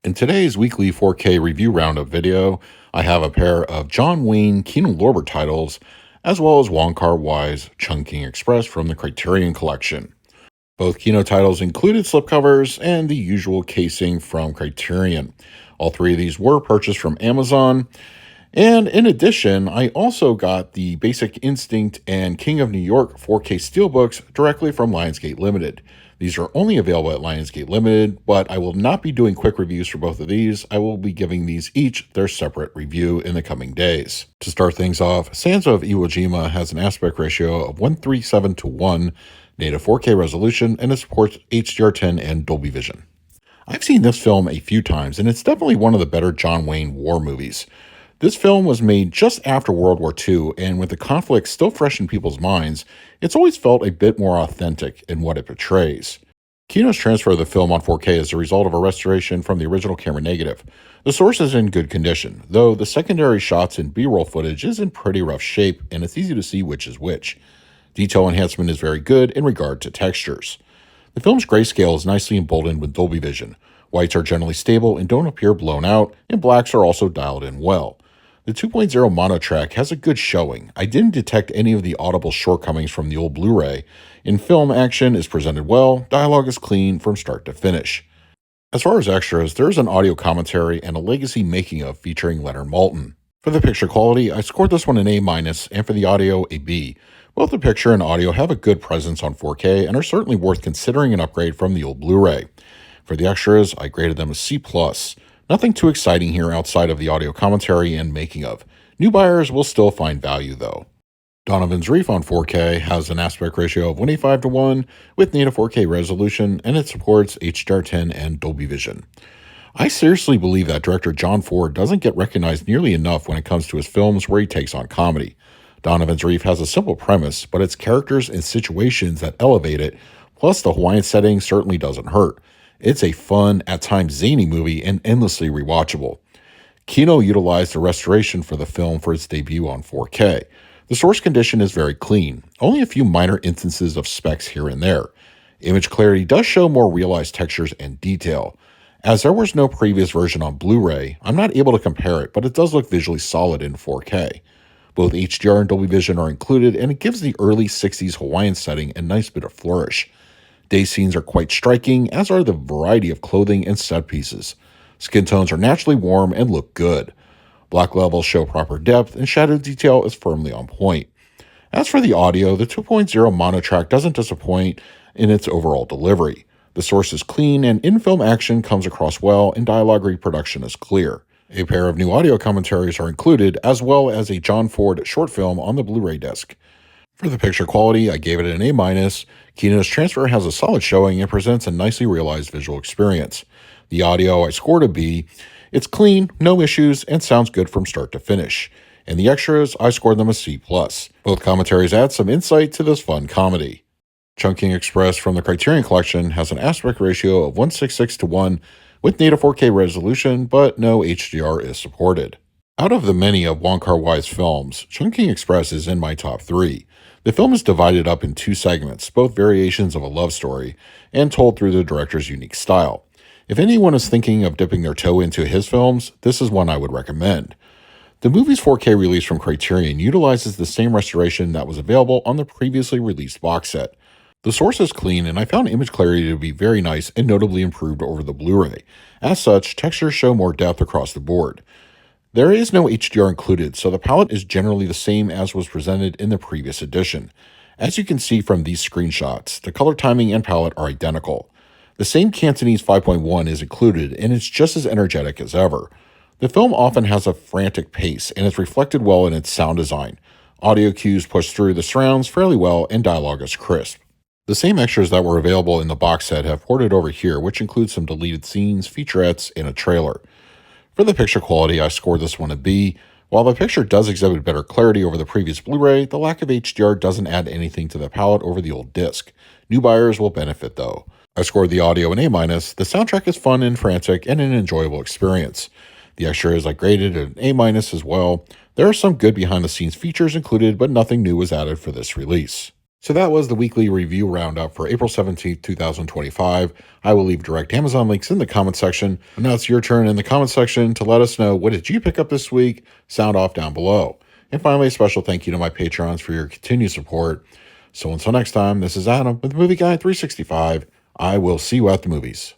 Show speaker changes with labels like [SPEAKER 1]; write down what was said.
[SPEAKER 1] In today's weekly 4K review roundup video, I have a pair of John Wayne Kino Lorber titles, as well as Wong Kar-wai's Chungking Express from the Criterion Collection. Both Kino titles included slipcovers and the usual casing from Criterion. All three of these were purchased from Amazon. And in addition, I also got the Basic Instinct and King of New York 4K Steelbooks directly from Lionsgate Limited. These are only available at Lionsgate Limited, but I will not be doing quick reviews for both of these. I will be giving these each their separate review in the coming days. To start things off, Sansa of Iwo Jima has an aspect ratio of 137:1, native 4K resolution, and it supports HDR10 and Dolby Vision. I've seen this film a few times, and it's definitely one of the better John Wayne war movies. This film was made just after World War II, and with the conflict still fresh in people's minds, it's always felt a bit more authentic in what it portrays. Kino's transfer of the film on 4K is a result of a restoration from the original camera negative. The source is in good condition, though the secondary shots and B-roll footage is in pretty rough shape, and it's easy to see which is which. Detail enhancement is very good in regard to textures. The film's grayscale is nicely emboldened with Dolby Vision. Whites are generally stable and don't appear blown out, and blacks are also dialed in well. The 2.0 mono track has a good showing. I didn't detect any of the audible shortcomings from the old Blu-ray. In film, action is presented well, dialogue is clean from start to finish. As far as extras, there is an audio commentary and a legacy making-of featuring Leonard Maltin. For the picture quality, I scored this one an A-, and for the audio, a B. Both the picture and audio have a good presence on 4K and are certainly worth considering an upgrade from the old Blu-ray. For the extras, I graded them a C+. Nothing too exciting here outside of the audio commentary and making of. New buyers will still find value though. Donovan's Reef on 4K has an aspect ratio of 185:1 with native 4K resolution, and it supports HDR10 and Dolby Vision. I seriously believe that director John Ford doesn't get recognized nearly enough when it comes to his films where he takes on comedy. Donovan's Reef has a simple premise, but its characters and situations that elevate it, plus the Hawaiian setting certainly doesn't hurt. It's a fun, at times zany movie and endlessly rewatchable. Kino utilized the restoration for the film for its debut on 4K. The source condition is very clean, only a few minor instances of specks here and there. Image clarity does show more realized textures and detail. As there was no previous version on Blu-ray, I'm not able to compare it, but it does look visually solid in 4K. Both HDR and Dolby Vision are included, and it gives the early 60s Hawaiian setting a nice bit of flourish. Day scenes are quite striking, as are the variety of clothing and set pieces. Skin tones are naturally warm and look good. Black levels show proper depth, and shadow detail is firmly on point. As for the audio, the 2.0 mono track doesn't disappoint in its overall delivery. The source is clean, and in-film action comes across well, and dialogue reproduction is clear. A pair of new audio commentaries are included, as well as a John Ford short film on the Blu-ray disc. For the picture quality, I gave it an A-. Kino's transfer has a solid showing and presents a nicely realized visual experience. The audio, I scored a B. It's clean, no issues, and sounds good from start to finish. And the extras, I scored them a C+. Both commentaries add some insight to this fun comedy. Chungking Express from the Criterion Collection has an aspect ratio of 166:1 with native 4K resolution, but no HDR is supported. Out of the many of Wong Kar-wai's films, Chungking Express is in my top 3. The film is divided up in 2 segments, both variations of a love story, and told through the director's unique style. If anyone is thinking of dipping their toe into his films, this is one I would recommend. The movie's 4K release from Criterion utilizes the same restoration that was available on the previously released box set. The source is clean, and I found image clarity to be very nice and notably improved over the Blu-ray. As such, textures show more depth across the board. There is no HDR included, so the palette is generally the same as was presented in the previous edition. As you can see from these screenshots, the color timing and palette are identical. The same Cantonese 5.1 is included, and it's just as energetic as ever. The film often has a frantic pace, and it's reflected well in its sound design. Audio cues push through the surrounds fairly well, and dialogue is crisp. The same extras that were available in the box set have ported over here, which includes some deleted scenes, featurettes, and a trailer. For the picture quality, I scored this one a B. While the picture does exhibit better clarity over the previous Blu-ray, the lack of HDR doesn't add anything to the palette over the old disc. New buyers will benefit though. I scored the audio an A-. The soundtrack is fun and frantic and an enjoyable experience. The extras I graded an A- as well. There are some good behind-the-scenes features included, but nothing new was added for this release. So that was the weekly review roundup for April 17th, 2025. I will leave direct Amazon links in the comment section. And now it's your turn in the comment section to let us know, what did you pick up this week? Sound off down below. And finally, a special thank you to my Patrons for your continued support. So until next time, this is Adam with Movie Guy 365. I will see you at the movies.